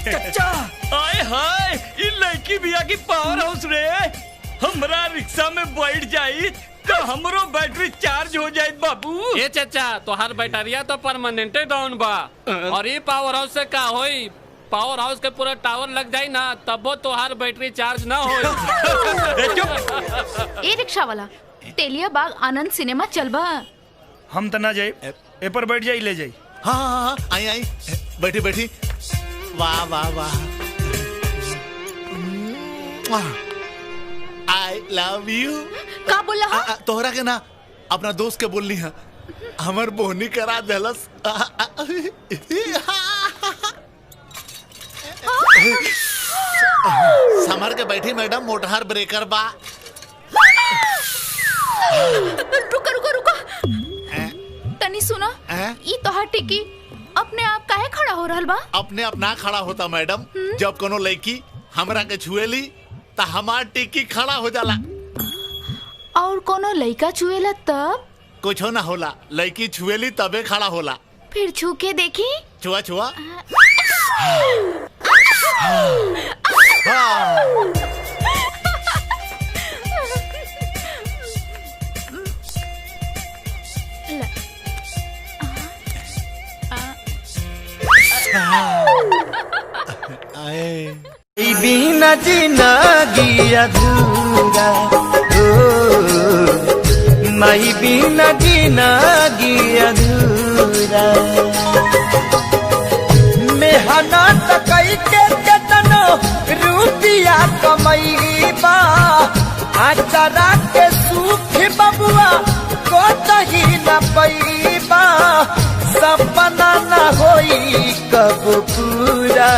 चचा आए हाय ये लड़की बिया की पावर हाउस रे। हमरा रिक्शा में बैठ जाई तो हमरो बैटरी चार्ज हो जाए बाबू। ये चचा तो हर बैटरिया तो परमानेंट डाउन बा और ये पावर हाउस से का होई। पावर हाउस के पूरा टावर लग जाए ना तब तो हर बैटरी चार्ज ना हो। ए रिक्शा वाला तेलिया बाग आनंद सिनेमा चलबा। हम तो ना जाए ए पर बैठ जाई ले जाई। हाँ आई आई बैठी बैठी। वाह वाह वाह आई लव यू। का बोला हा? तोहरा के ना अपना दोस्त के बोलनी है हमर बोहनी करा देलस। समर के बैठी मैडम मोटहर ब्रेकर बा। रुको रुको रुको तनी सुना ई तोहार टिकी अपने आप काहे खड़ा हो रहल बा? अपने अपना खड़ा होता मैडम। जब कोनो लड़की हमरा के छुएली ता हमार टिकी खड़ा हो जाला। और कोनो लड़का छुएला तब? कुछ ना होला, लड़की छुएली तबे खड़ा होला। फिर छू के देखी। छुआ छुआ। बिना जिंदगी अधूरा माई बिना जिंदगी अधूरा। मेहनत कई के केतनो रुपया कमईबा आचरा के सुख बबुआ को तही न पैबा। सपना न होई कब पूरा।